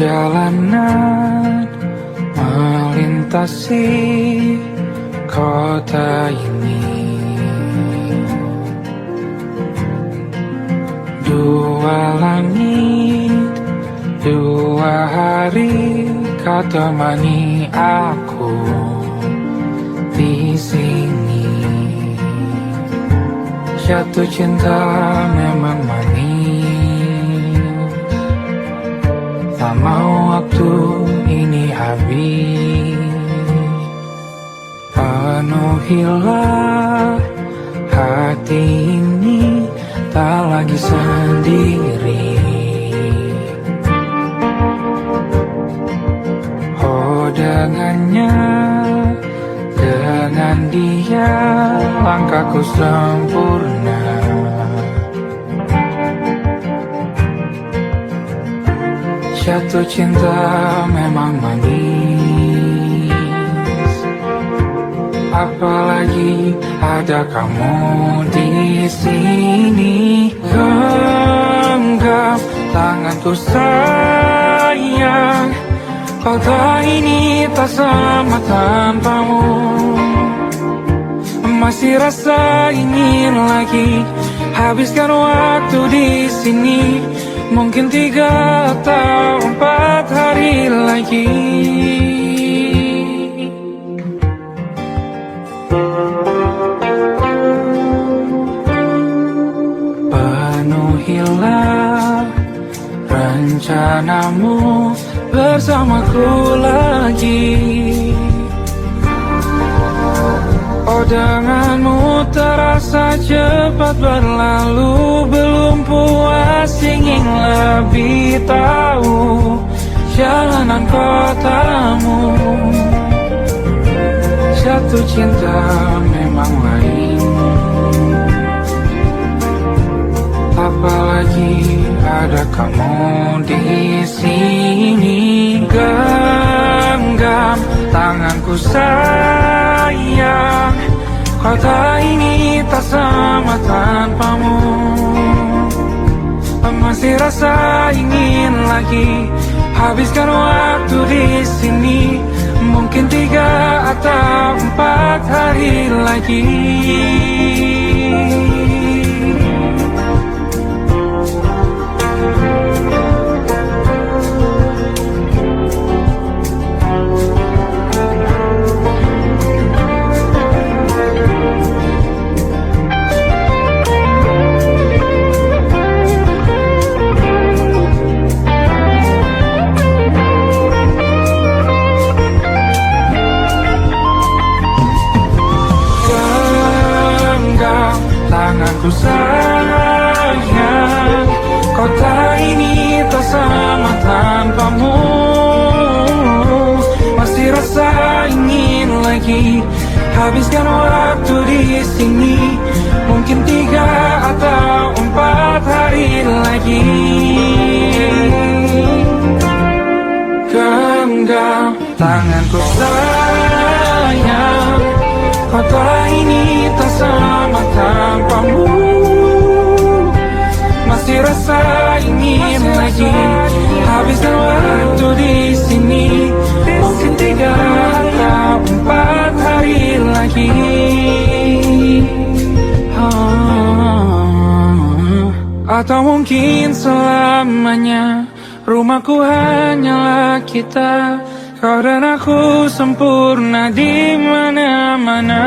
Perjalanan melintasi kota ini, dua langit, dua hari kau temani aku di sini. Jatuh cinta memang manis, tak mau waktu ini habis. Penuhilah hati ini, tak lagi sendiri. Oh dengannya, dengan dia langkahku sempurna. Jatuh cinta memang manis, apalagi ada kamu di sini. Genggam tanganku sayang, kota ini tak sama tanpamu. Masih rasa ingin lagi habiskan waktu di sini. Mungkin 3 atau 4 hari lagi. Penuhilah rencanamu bersamaku lagi. Oh denganmu terasa cepat berlalu, belum puas ingin lebih tahu jalanan kotamu. Jatuh cinta memang lain, apalagi ada kamu di sini. Genggam tanganku sayang, kota ini tak sama tanpamu. Masih rasa ingin lagi habiskan waktu di sini. Mungkin 3 atau 4 hari lagi. Tanganku sayang, kota ini tak sama tanpamu. Masih rasa ingin lagi habiskan waktu di sini. Mungkin 3 atau 4 hari lagi. Genggam tanganku sayang, kota ini tak sama tanpamu. Masih rasa ingin lagi habiskan waktu di sini. Mungkin 3 atau 4 hari lagi. Atau mungkin selamanya. Rumahku hanyalah kita, kau dan aku sempurna di mana-mana.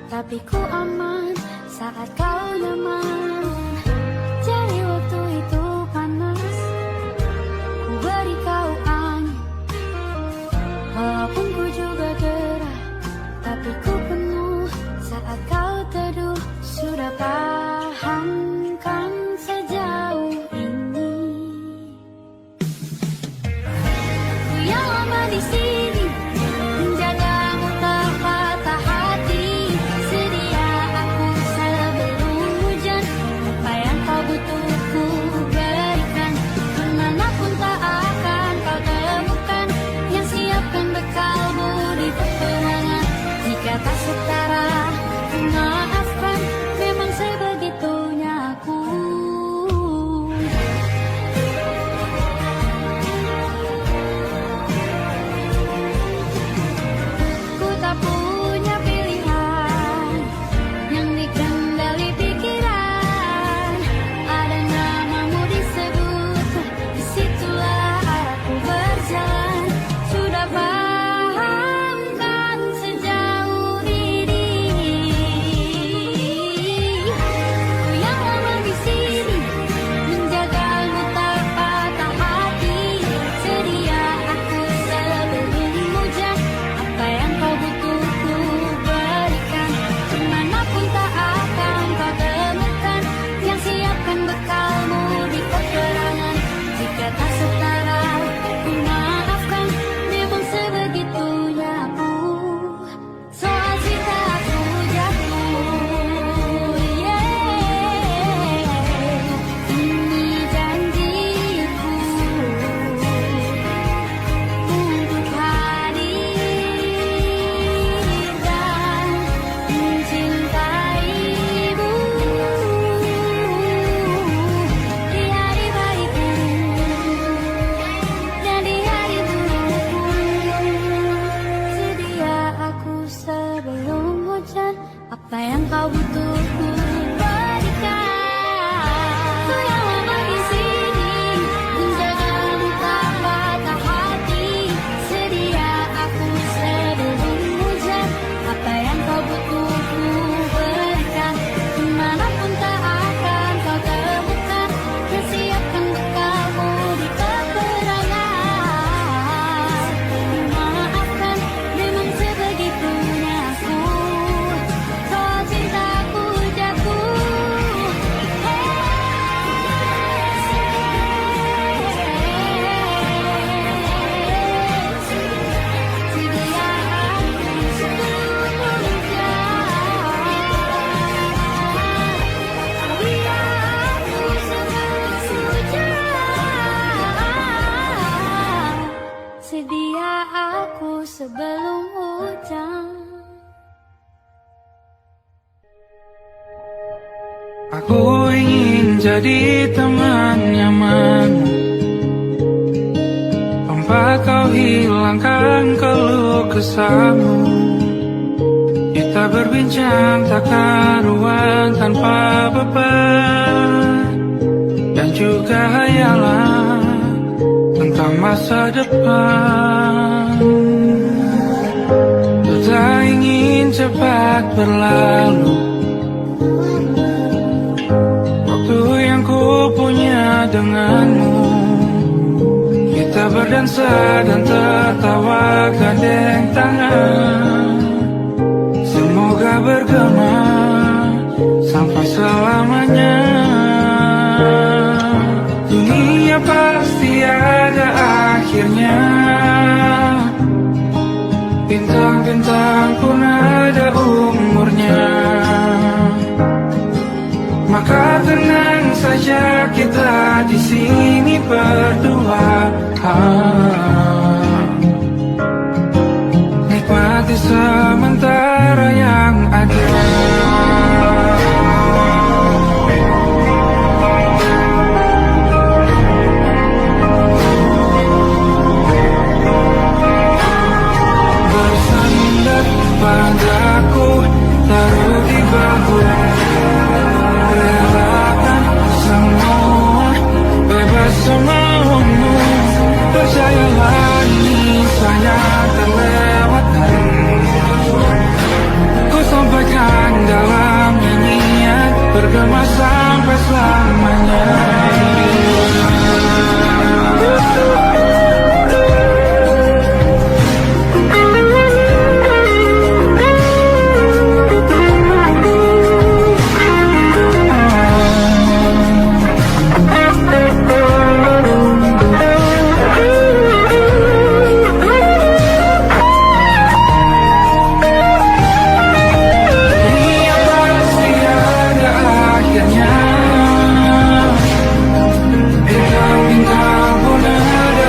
Tapi ku aman saat kau nyaman. Jadi waktu itu panas, ku beri kau angin. Walaupun ku juga gerah, tapi ku penuh saat kau teduh. Aku ingin jadi teman nyaman, tempat kau hilangkan keluh kesahmu. Kita berbincang tak karuan tanpa beban, dan juga hayalan tentang masa depan. Ku tak ingin cepat berlalu waktu yang ku punya denganmu. Kita berdansa dan tertawa gandeng tangan, semoga bergema sampai selamanya. Dunia pasti ada akhirnya, bintang-bintang pun ada umurnya. Maka tenang saja kita di sini berdua, nikmati sementara yang ada. Bersandar padaku, taruh di bahu, relakan semua, bebas semaumu. Percayalah ini saya terlewatkan, ku sampaikan dalam nyanyian, bergema sampai selamanya. Bintang-bintang pun ada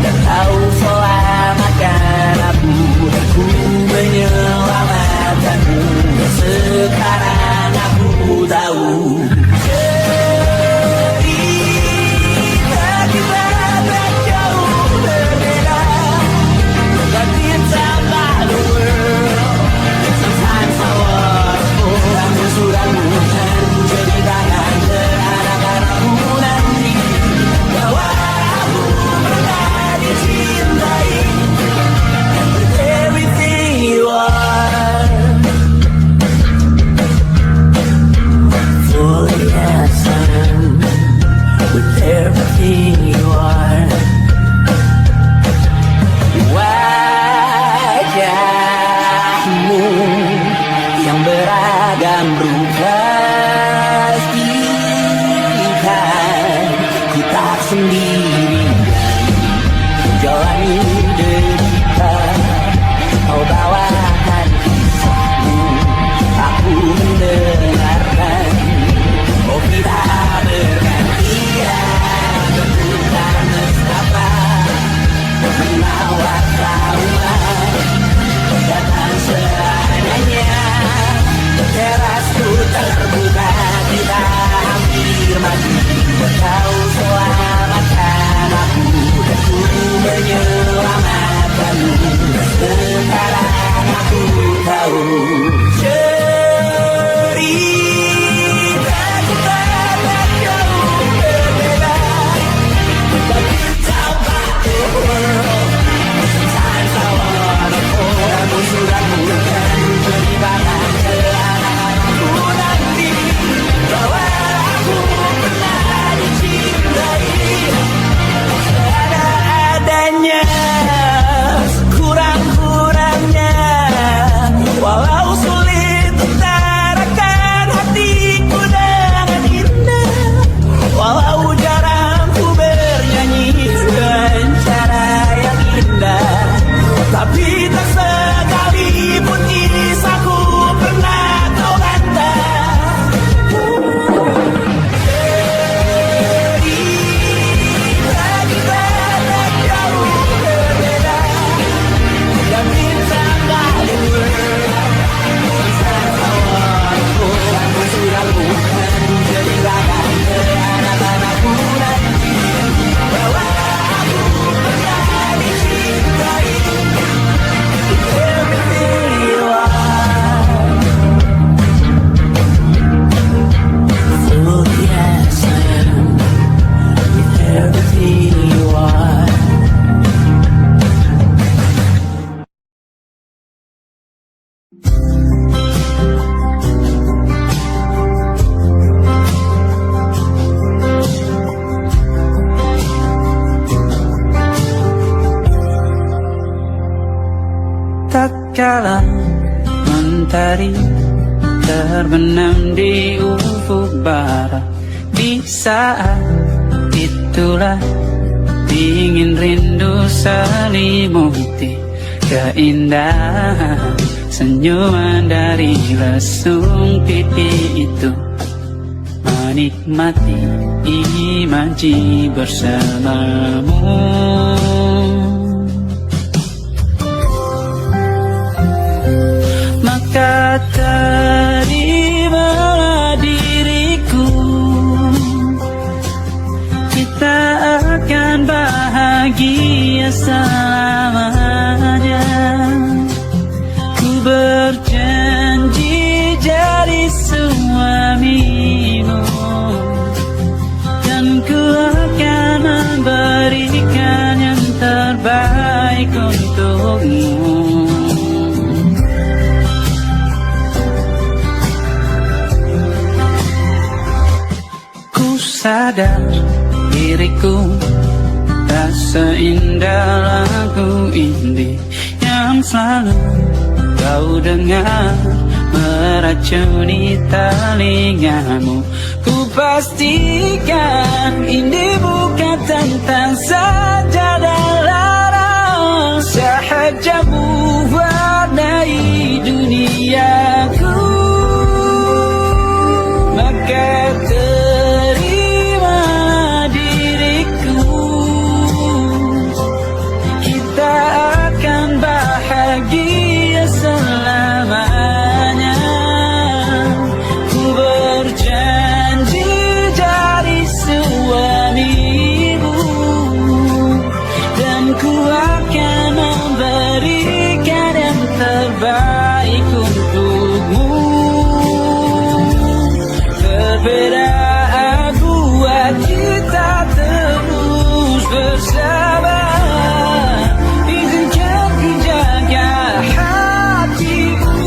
dan kau selamatkan aku. Ku menyelamatkanmu, sekarang aku tahu. Cerita kita tak jauh berbeda, but it's about the world. Sometimes I was full, kamu sudah bukan ceritakan seakan aku nanti bahwa aku pernah dicintai. With everything you are, fully handsome. With everything you are, wajahmu yang beragam rupa pastikan ku tak sendiri jalani derita. Kau bawakan kisahmu, aku mendengarkan. Oh kita bergantian bertukar nestapa, menawar trauma datang seadanya. Terasku terbuka, kita hampir mati. Kau selamatkan aku dan ku menyelamatkanmu. Sekarang aku tahu. Cerita kita tak jauh berbeda, but it's about the world. Sometimes I wanna fall. Kamu sudah bukan ceritakan ke anak-anakku nanti bahwa aku pernah dicintai. Ada-adanya, kurang-kurangnya, walau sulit utarakan hatiku dengan indah, walau jarang ku bernyanyi dengan cara yang indah, tapi tak sekalipun kisahku pernah kau bantah. Cerita kita tak jauh berbeda, dan bintang kali kamu sudah bukan ceritakan ke anak-anakku nanti bahwa aku pernah dicintai. Everything you are, fully as I am. With everything you are. Tak kala mentari terbenam di ufuk barat, di saat itulah dingin rindu selimuti keindahan senyuman dari lesung pipi itu. Menikmati imaji bersamamu. Maka terimalah diriku, kita akan bahagia selamanya. Ku berjanji jadi suamimu, dan ku akan memberikan yang terbaik untukmu. Sadar diriku tak seindah lagu indie yang selalu kau dengar meracuni telingamu. Ku pastikan indie bukan tentang sajadah larang, sahajamu warnai duniaku. Maka terima diriku, berbeda, buat kita terus bersama. Izinkan ku jaga hatimu.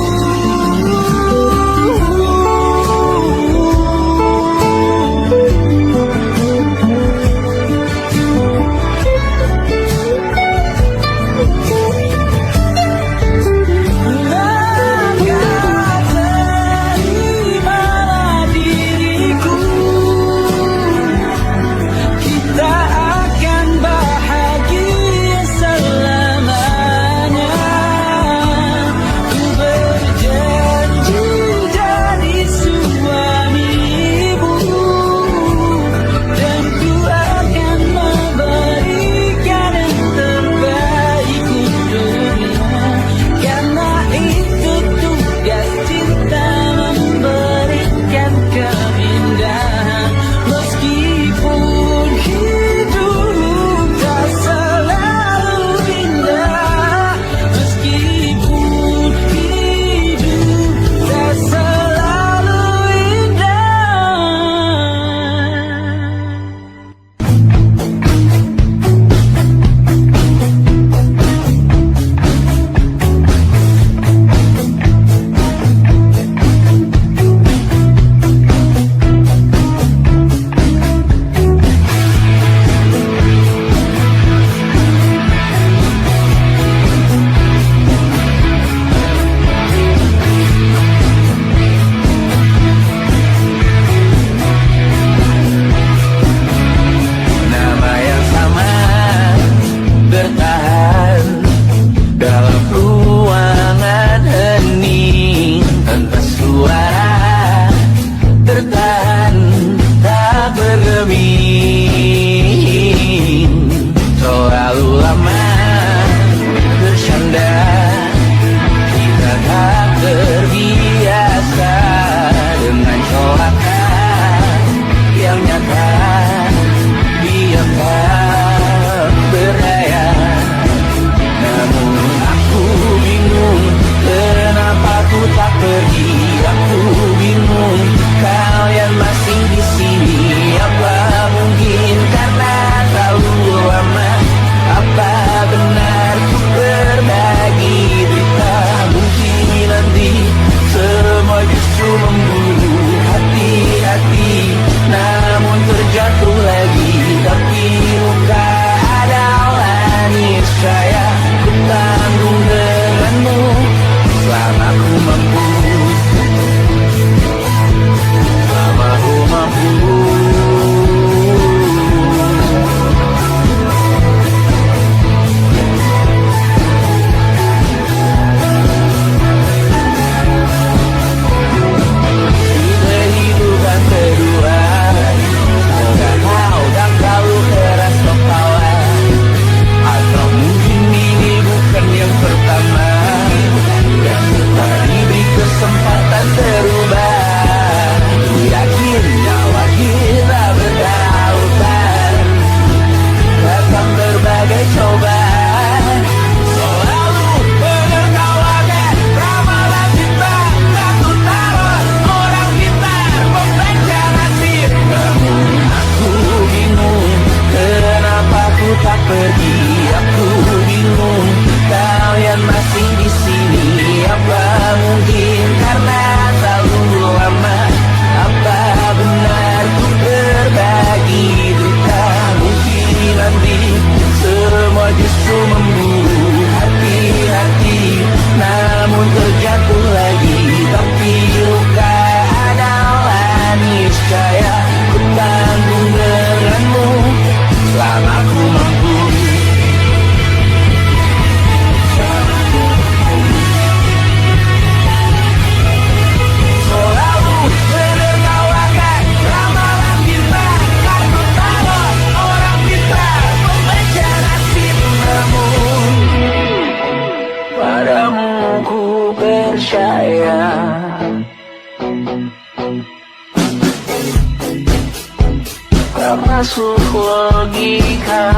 termasuk logika.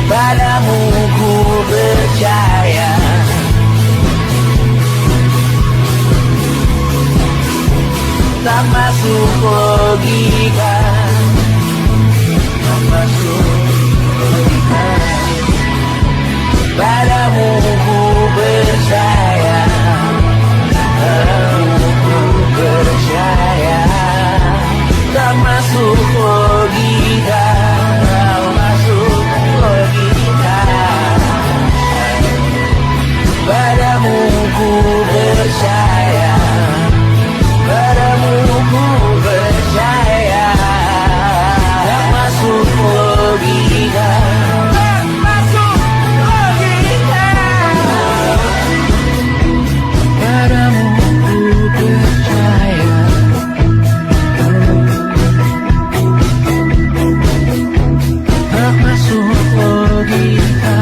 Padamu ku percaya, tak masuk logika, tak masuk logika. Padamu ku percaya, padamu ku percaya. Tak masuk logika, tak masuk logika. Padamu ku percaya, padamu ku percaya. Tak masuk logika, tak masuk logika. Padamu ku percaya, tak masuk logika.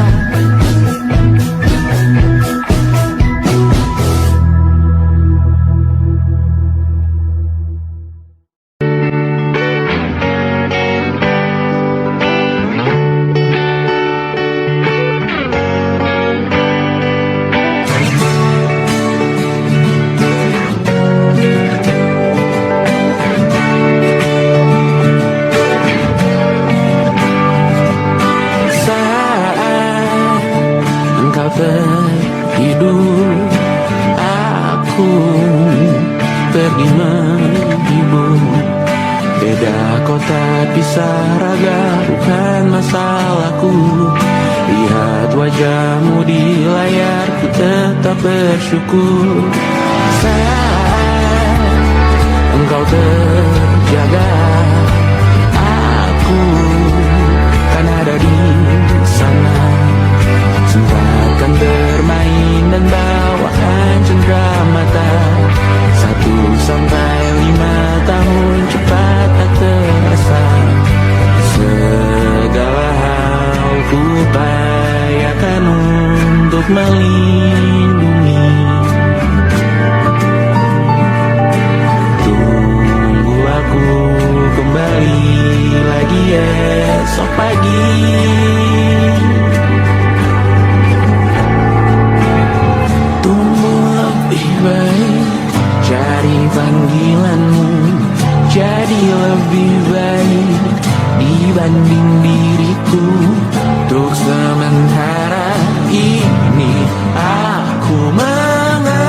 Saat engkau tertidur, aku pergi menghibur. Beda kota pisah raga bukan masalahku. Lihat wajahmu di layar, ku tetap bersyukur. Saat engkau terjaga, aku kan ada di sana. Sempatkan bermain dan bawaan cendera mata. 1 sampai 5 tahun cepat tak terasa. Segala hal ku upayakan untuk melindungi. Tunggu aku kembali lagi esok pagi. Tumbuh lebih baik, cari panggilanmu. Jadi lebih baik dibanding diriku. Untuk sementara ini aku mengembara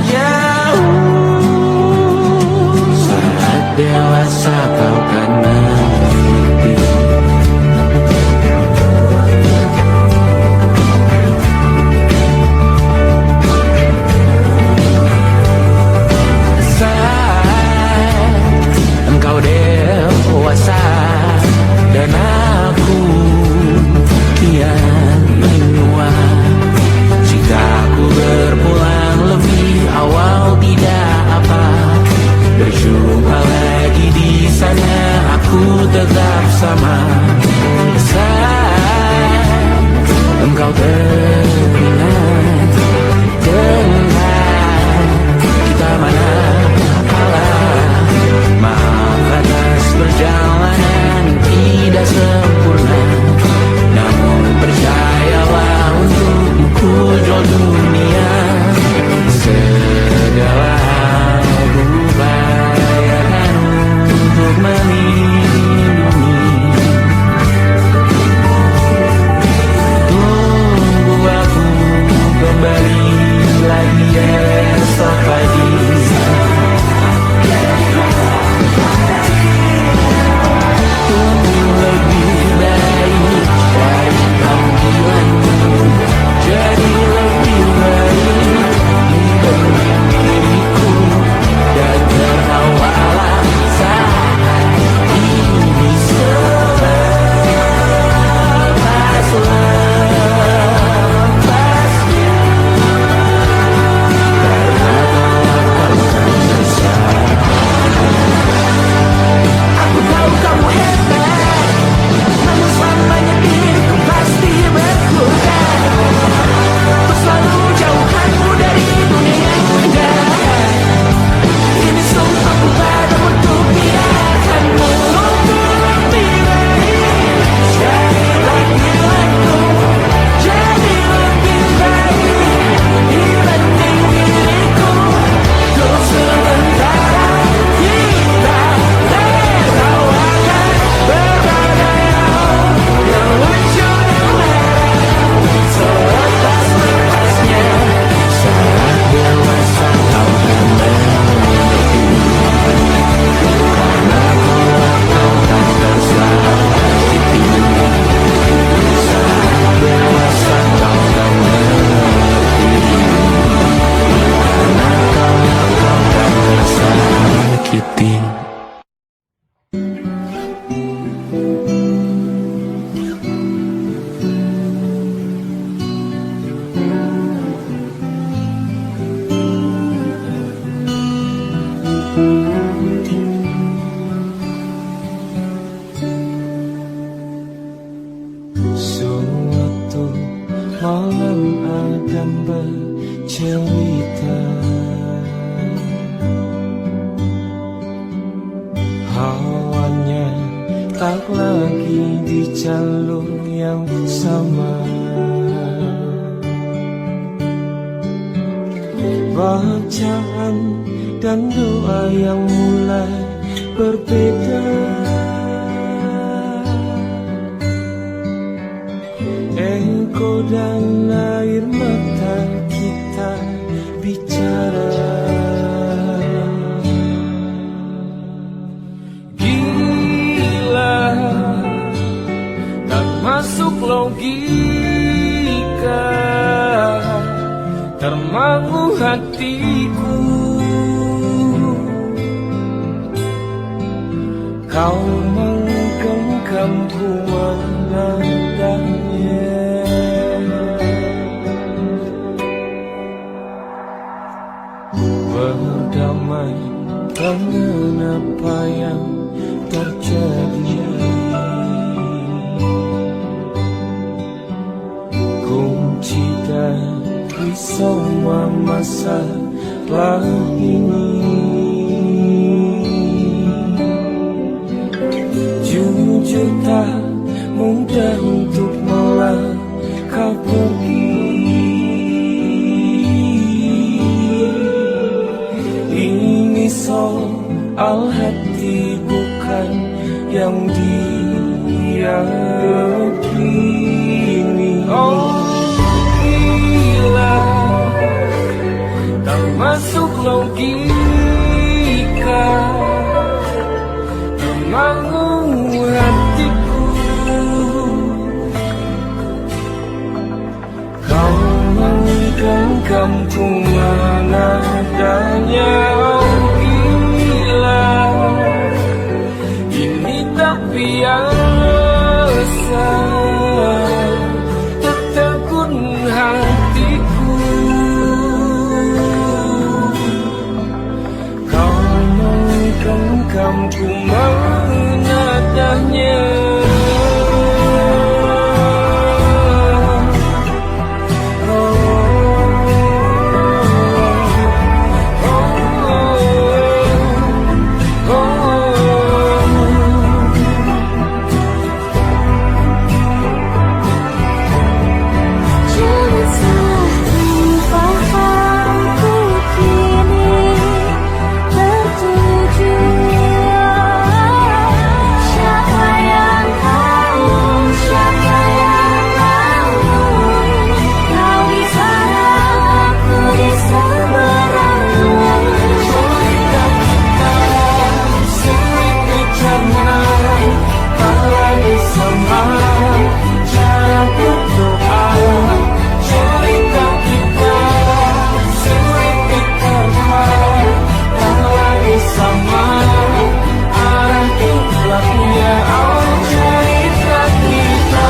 jauh. Saat dewasa kau kan mengerti. Engkau dewasa dan aku kian menua. Jika aku berpulang lebih awal tidak apa. Berjumpa lagi di sana, aku tetap sama. Saat engkau teringat dengan kita mana kalah. Maaf atas perjalanan tidak sempurna, namun percayalah untukmu ku jual dunia. Segala hal ku upayakan untuk melindungi. malam akan bercerita. Hawanya tak lagi di jalur yang sama. Bacaan dan doa yang mulai berbeda. Engkau dan air mata kita bicara. Gila, tak masuk logika, termangu hatiku. Kau menggenggamku menandanya. Berdamai dengan apa yang terjadi. Kunci dari semua masalah ini. Jujur tak mudah untuk melangkah pergi. Ini soal hati bukan yang diyakini. Oh gila, tak masuk logika, termangu hatiku. Kau menggenggamku menadanya. Oh gila, ini tak biasa, tertegun hatiku. Kau menggenggamku Menadanya. Pahamku kini tertuju. Siapa yang tahu, siapa yang tahu. Kau di sana, aku di seberangmu. Cerita kita sering bicara, tak lagi sama cara berdoa. Cerita kita sering bicara, tak lagi sama arah kiblahnya. Oh cerita kita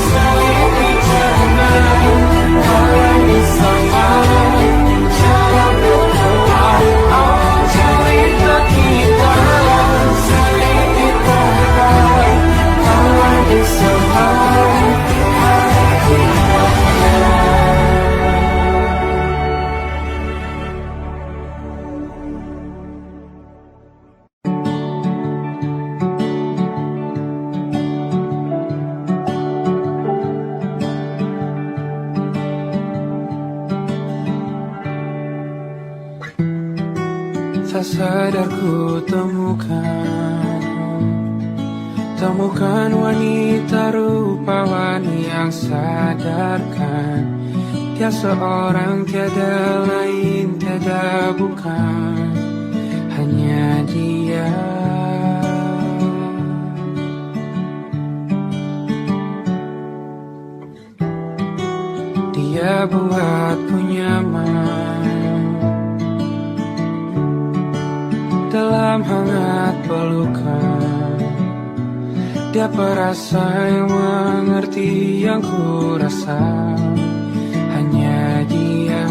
sering bicara, tak lagi sama cara berdoa. Oh cerita kita sering bicara, tak lagi sama arah kiblahnya. Tak sadar ku temukan wanita rupawan yang sadarkan dia seorang, tiada lain, tiada bukan, hanya dia. Dia buatku nyaman dalam hangat pelukan. Dia perasa yang mengerti yang ku rasa, hanya dia.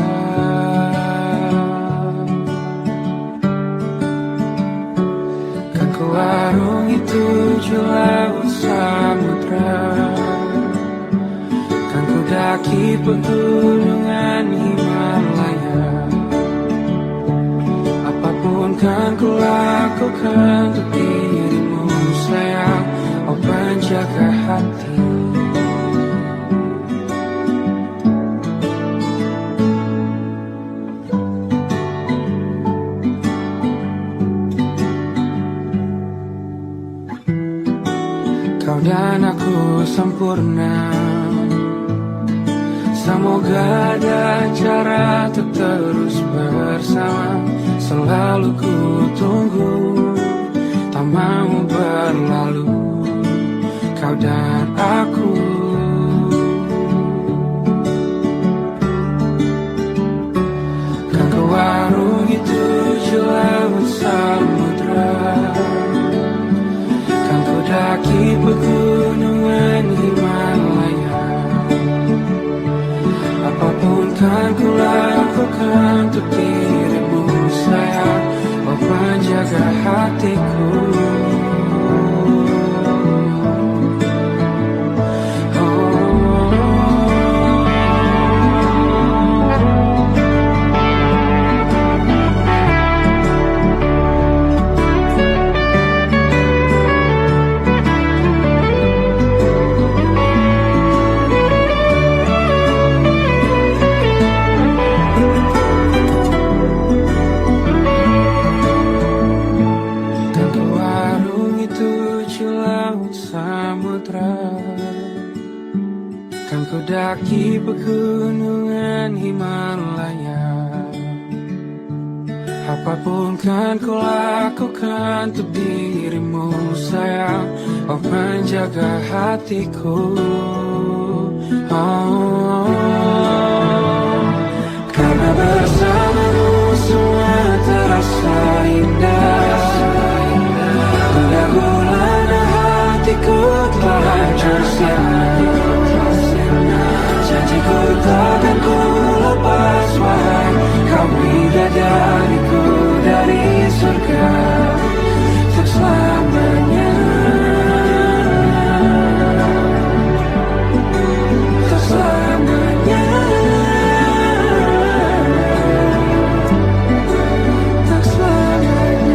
Kan ku arungi 7 laut samudra, kan ku ku daki pegunungan Himalaya. Apapun kan ku lakukan untuk dirimu sayang, oh penjaga hati. Kau dan aku sempurna, semoga ada cara untuk terus bersama. Selalu ku tunggu, tak mau berlalu, kau dan aku. Kan ke warung itu laut samudra, kan ku daki pegunungan Himalaya. Apapun kan ku lakukan untuk dirimu sayang, oh penjaga hatiku. Kan ku daki pegunungan Himalaya. Apapun kan ku lakukan untuk dirimu sayang, oh penjaga hatiku. Karena bersamamu semua terasa indah. Gula-gulana hatiku telah hancur siang. Janjiku takkan ku lepas, wahai kau bidadariku dari surga untuk selamanya, untuk selamanya, untuk selamanya.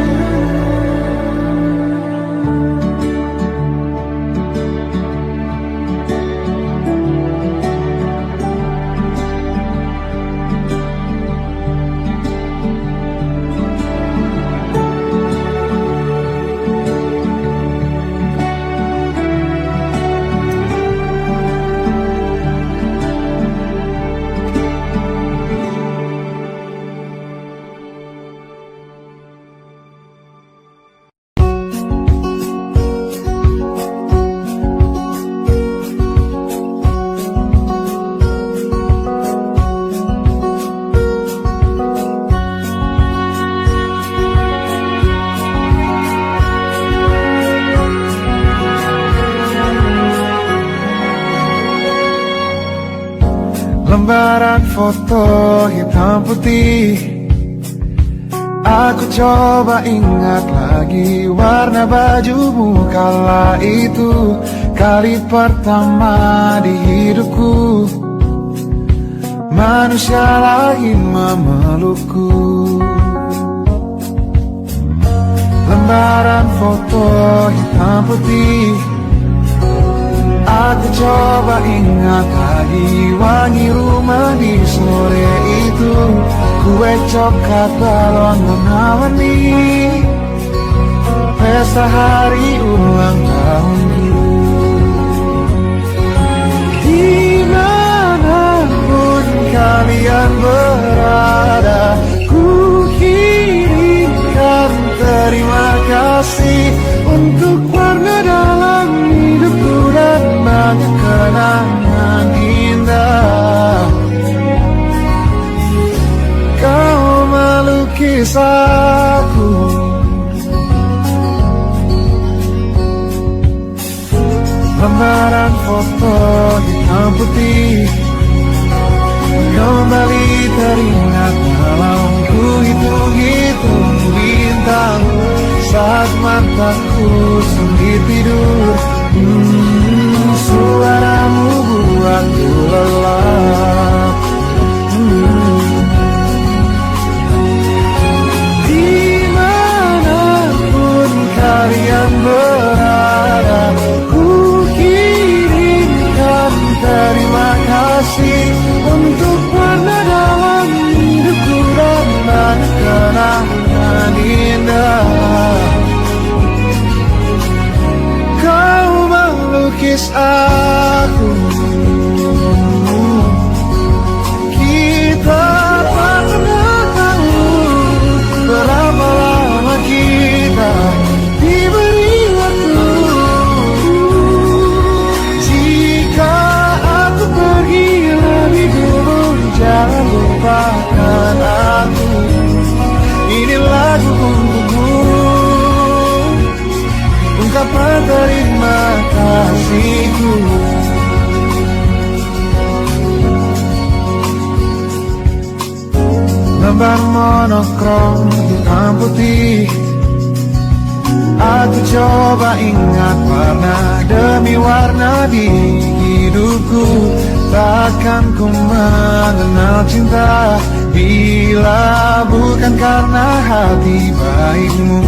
Lembaran foto hitam putih, aku coba ingat lagi warna bajumu kala itu. Kali pertama di hidupku manusia lain memelukku. Lembaran foto hitam putih, aku coba ingat lagi wangi rumah di sore itu. Kue coklat balon warna-warni, pesta hari ulang tahunku. Dimanapun kalian berada, ku kirimkan terima kasih untuk warna dalam hidupku dan banyak kenangan indah. Kau melukis aku, lembaran foto hitam putih kembali teringat malam ku hitung-hitung bintang saat mataku sempit tidur. Suaramu buatku lelap. Dimanapun kalian berada, ku kirimkan terima kasih untuk warna dalam hidupku dan banyak kenangan indah. Kau melukis aku, kita tak pernah tahu berapa lama kita diberi waktu. Jika aku pergi lebih dulu, jangan lupakan aku. Ini lagu untukmu, ungkapan terima kasihku. Lembar monokrom hitam putih, aku coba ingat warna demi warna di hidupku. Takkan ku mengenal cinta bila bukan karena hati baikmu.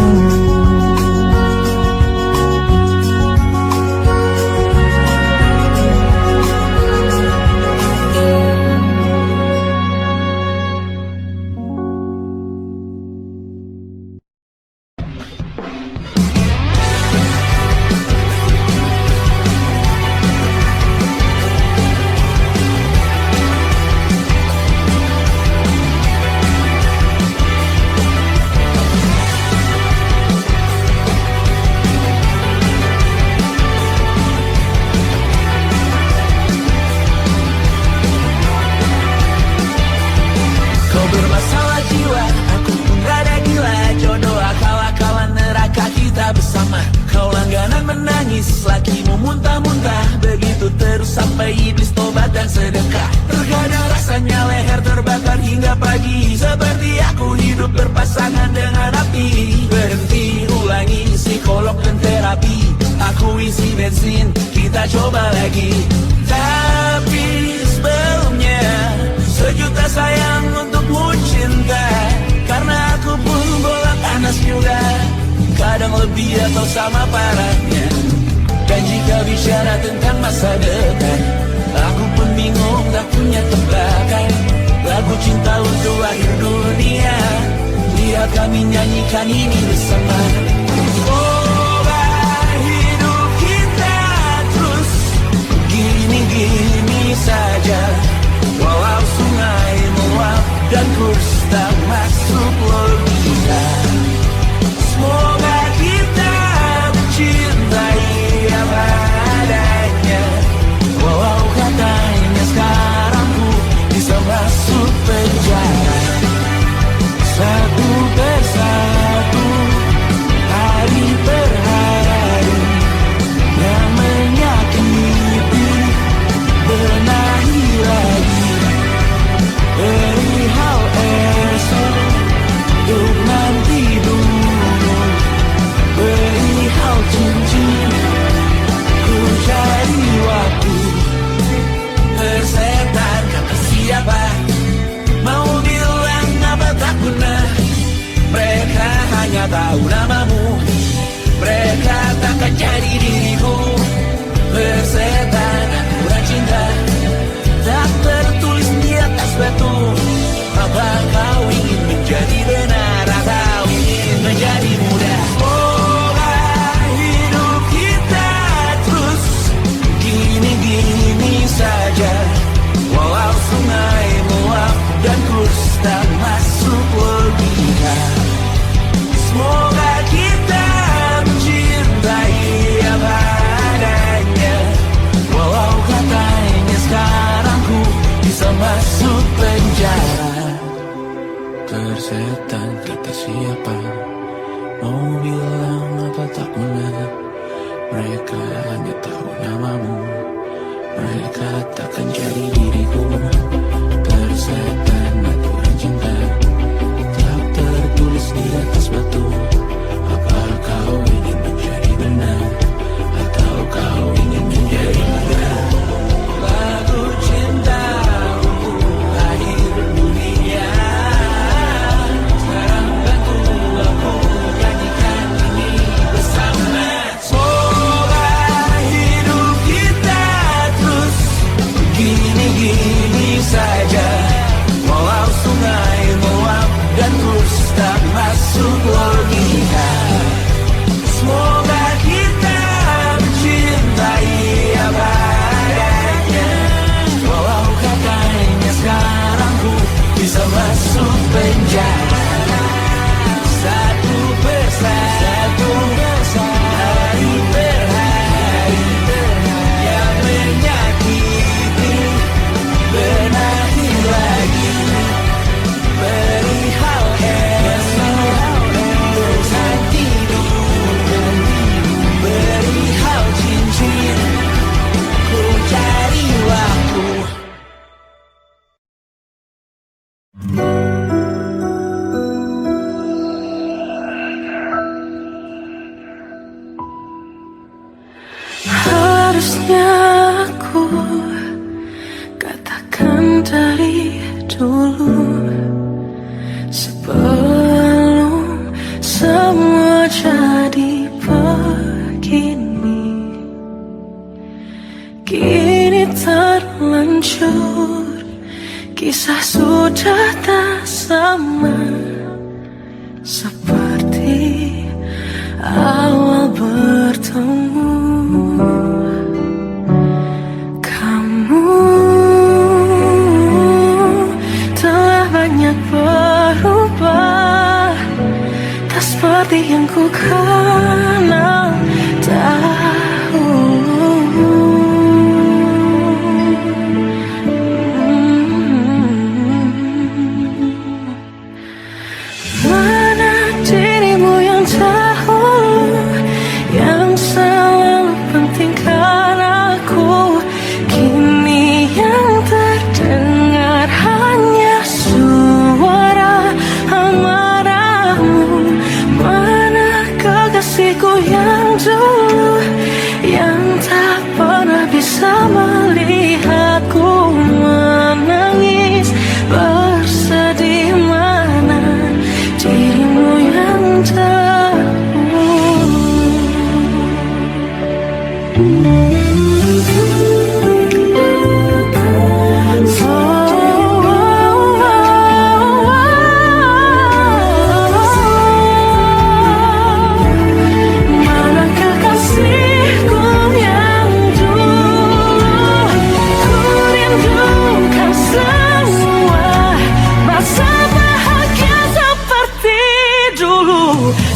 Tersetan kata siapa, mau bilang apa tak benar. Mereka hanya tahu namamu, mereka takkan jadi diriku. Tersetan aturan cinta, tak tertulis di atas batu. Apa kau ingin menjadi benar, atau kau ingin menjadi mudah? Lagu cinta dulu, sebelum semua jadi begini. Kini terlanjur, kisah sudah tak sama seperti awal bertemu. Kamu telah banyak berubah, tak seperti yang ku kenal dahulu. Mana dirimu yang dahulu, yang selalu pentingkan aku. Kini yang terdengar hanya suara amarahmu. Mana kekasihku yang dulu, yang tak pernah bisa melihatku menangis bersedih. Mana dirimu yang mana kekasihku yang dulu, ku rindukan semua masa bahagia seperti dulu,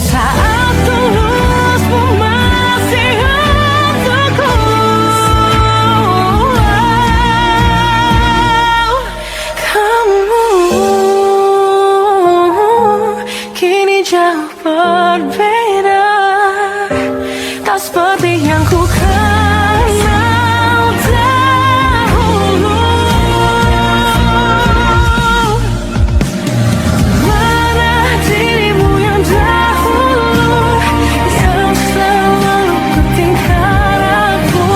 saat tulusmu masih untukku. Kamu kini jauh berbeda, tak seperti yang ku kenal dahulu. Mana dirimu yang dahulu, yang selalu pentingkan aku.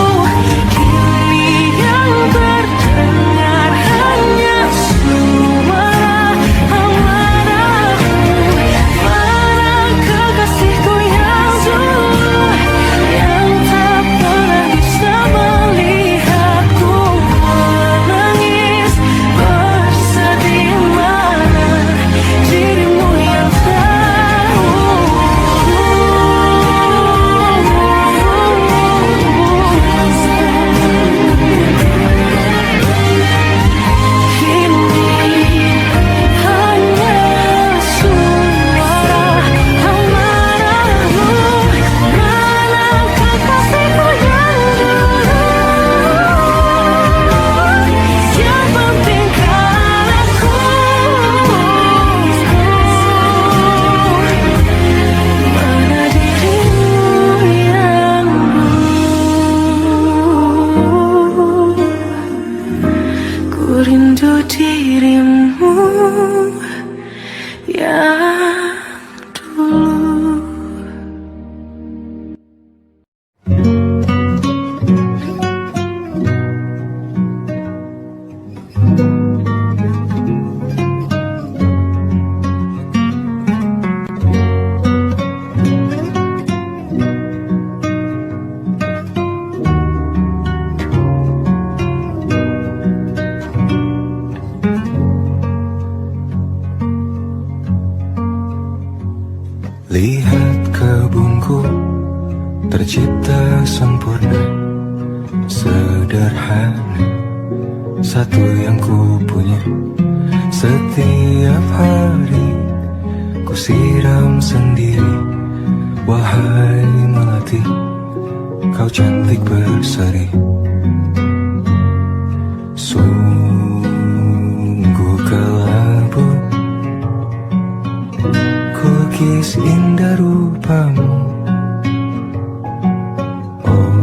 Kini yang terdengar hanya suara amarahmu. Mana kekasihku yang dulu, yang tak pernah bisa melihatku menangis bersedih. Mana dirimu yang kini hanya suara amarahmu. Mana kekasihku yang dulu, yang pentingkan aku. Mana dirimu yang dulu, ku rindu dirimu yang dulu. Lihat kebunku tercipta sempurna, sederhana, satu yang ku punya. Setiap hari ku siram sendiri. Wahai melati, kau cantik berseri. Sungguh kelabu kukis indah rupamu. Oh,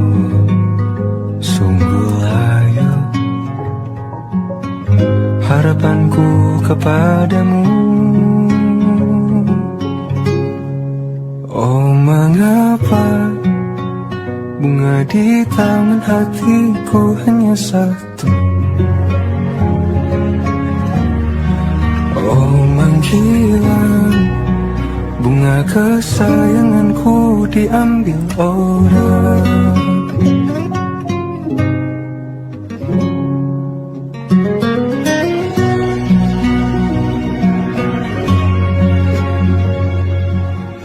sungguh layu harapanku kepadamu. Oh, mengapa bunga di taman hatiku hanya satu? menghilang, bunga kesayanganku diambil orang.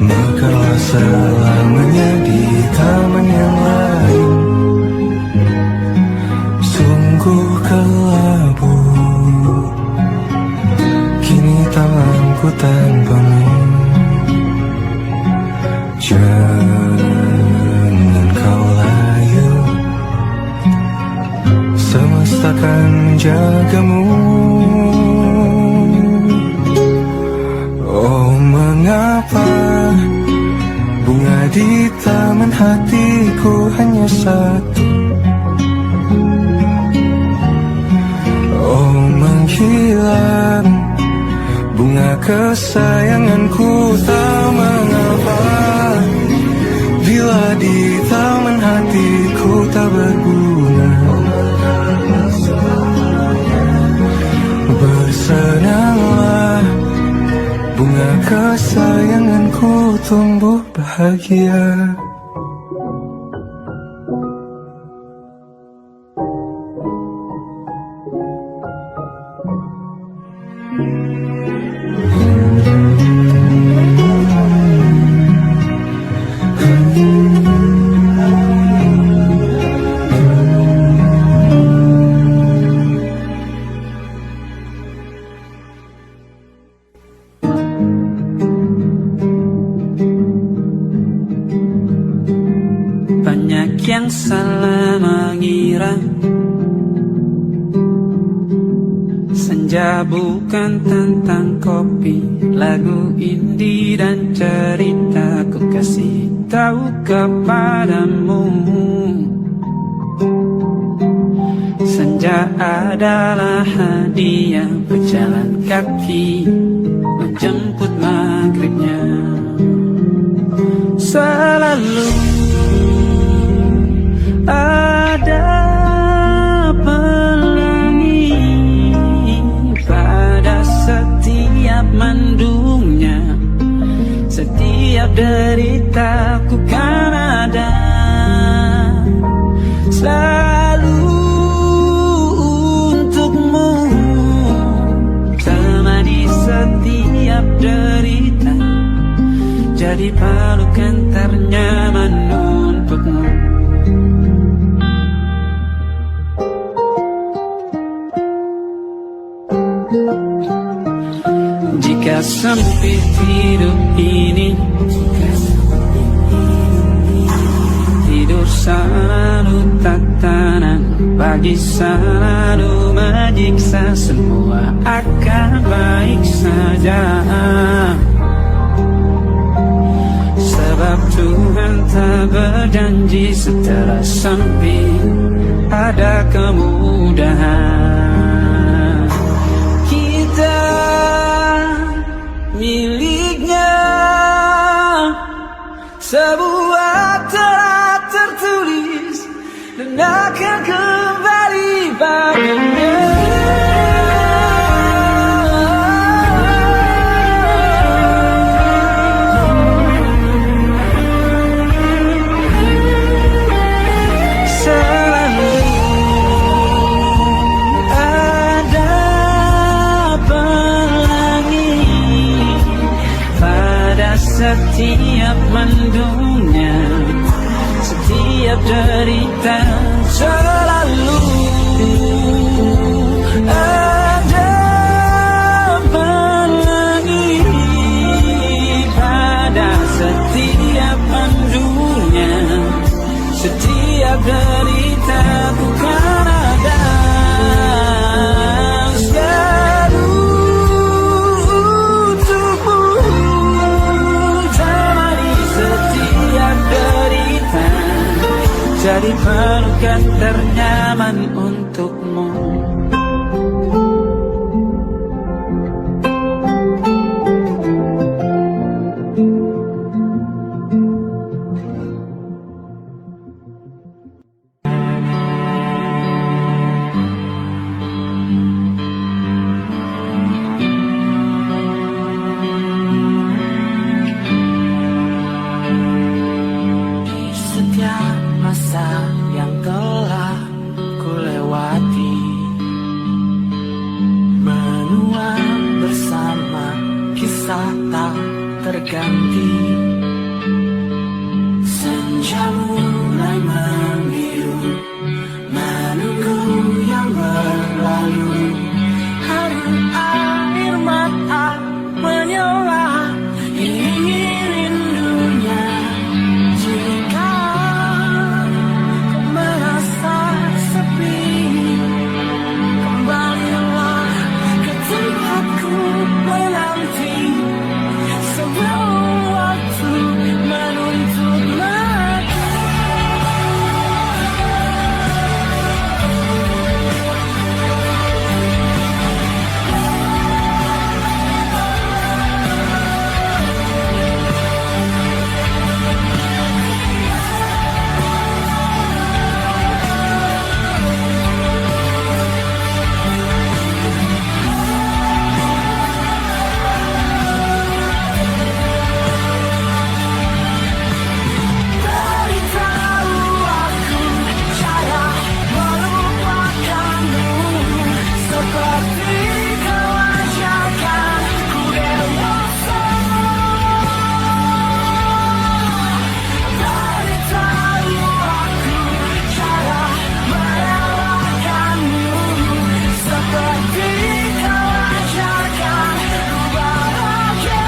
Mekarlah selamanya di taman yang lain, sungguh kelabu kini tamanku tanpamu. Jangan kau layu, semesta akan jagamu. Oh, mengapa bunga di taman hatiku hanya satu? Oh, menghilang bunga kesayanganku, tak mengapa bila di taman hatiku tak berguna. Bersenanglah, bunga kesayanganku tumbuh bahagia. Banyak yang salah mengira senja bukan tentang kopi, lagu indie dan cerita ku kasih tahu kepadamu. Senja adalah hadiah berjalan kaki menjemput maghribnya. Selalu ada pelangi pada setiap mendungnya, setiap deritaku kan ada selalu untukmu, temani setiap derita, jadi pelukan ternyaman untukmu. Jika sempit hidup ini, tidur selalu tatanan, pagi selalu menyiksa, semua akan baik saja. Sebab Tuhan tak berjanji setelah sempit ada kemudahan. Kita miliknya sebuah telah tertulis dan akan kembali padanya. Setiap mendungnya, setiap derita, selalu ada pelangi pada setiap mendungnya, setiap derita bukan ada. Jadi pelukan ternyaman untukmu. rasa tak terganti. Senja mulai membiru, menunggu yang berlalu. Hari air mata menyala, ini rindunya. Jika kau merasa sepi, kembalilah ke tempatku menanti. Sebelum waktu menuntut lagi. Beritahu aku cara melupakanmu, seperti kau ajarkan ku dewasa. Beritahu aku cara merelakanmu, seperti kau ajarkan ku bahagia.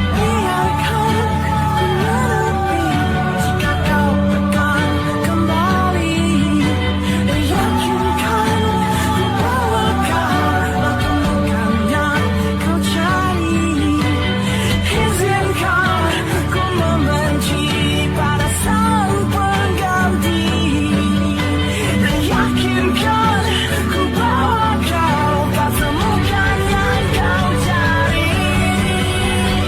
Biarkan ku menepi jika kau akan kembali. Yakinkan ku bawa kau temukan yang kau cari. Izinkan ku membenci pada sang pengganti. Yakinkan ku bawa kau temukan yang kau cari.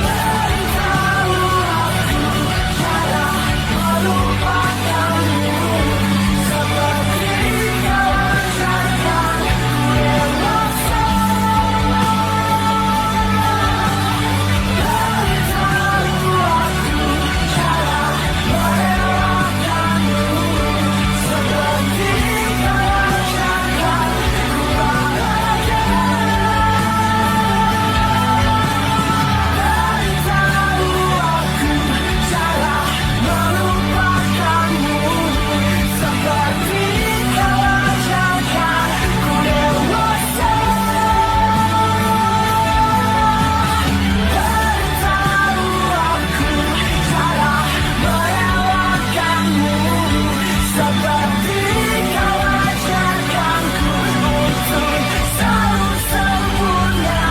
Beritahu aku cara melupakanmu, seperti kau ajarkan ku dewasa. Beritahu aku cara merelakanmu, seperti kau ajarkan ku bahagia. Beritahu aku cara melupakanmu, seperti kau ajarkan ku dewasa. Beritahu aku cara merelakanmu, seperti kau ajarkan ku untuk selalu sempurna.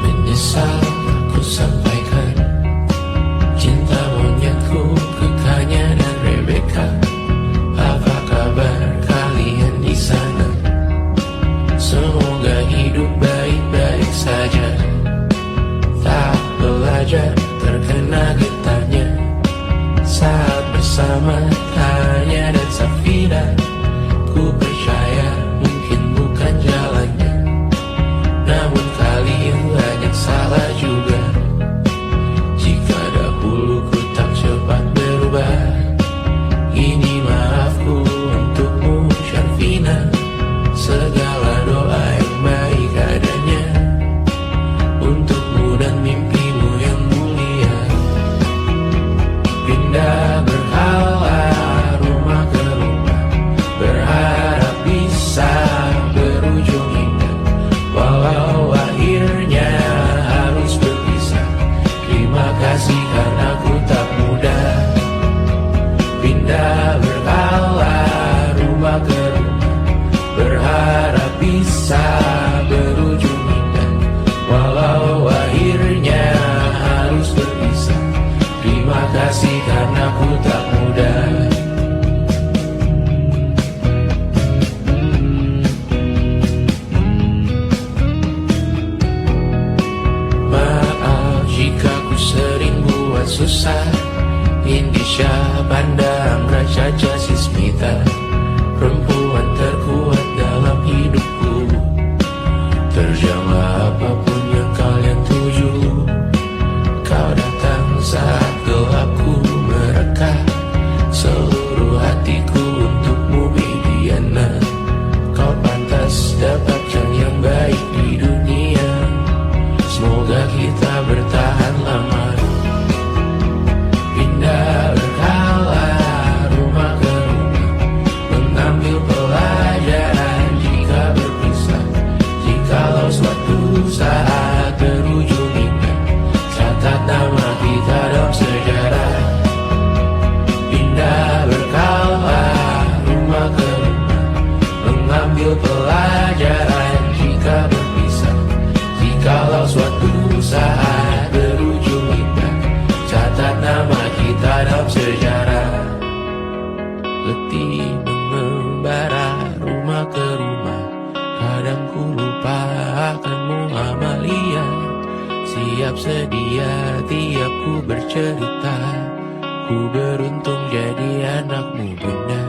Menyesal aku sampaikan cinta monyetku ke Kanya dan Rebecca. Apa kabar kalian di sana? Semoga hidup baik-baik saja. Tak belajar terkena getahnya saat bersama Tanya dan Safina. Ku percaya mungkin bukan jalannya, namun kalian banyak salah juga. Jika dahulu ku tak cepat berubah, ini maafku untukmu Syarfina. Segala doa yang baik adanya untukmu dan mimpimu yang mulia. Pindah berhala rumah ke rumah, berharap bisa berujung indah. Walau akhirnya harus berpisah, terima kasih karena ku tak mudah. Pindah berhala rumah ke rumah, Caca Sismita, perempuan terkuat dalam hidupku. Terjanglah apapun yang kalian tuju. Kau datang saat gelapku mereka. Seluruh hatiku untukmu Bibiana. Kau pantas dapatkan yang baik di dunia. Semoga kita bertahan lama. Pindah berkala rumah ke rumah, mengambil pelajaran jika berpisah. Jikalau suatu saat berujung indah, catat nama kita dalam sejarah. Pindah berkala rumah ke rumah, mengambil pelajaran jika berpisah. Jikalau suatu saat berujung indah, catat nama kita dalam sejarah. Letih mengembara rumah ke rumah, kadang ku lupa akanmu Amalia. Siap sedia tiap ku bercerita, ku beruntung jadi anakmu bunda.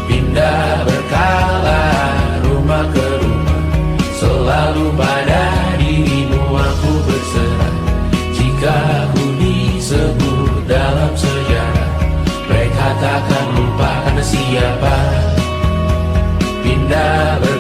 Pindah berkala rumah ke rumah, selalu pada dirimu aku berserah. Jika aku disebut dalam sejarah, mereka takkan lupa karena siapa. Pindah berkala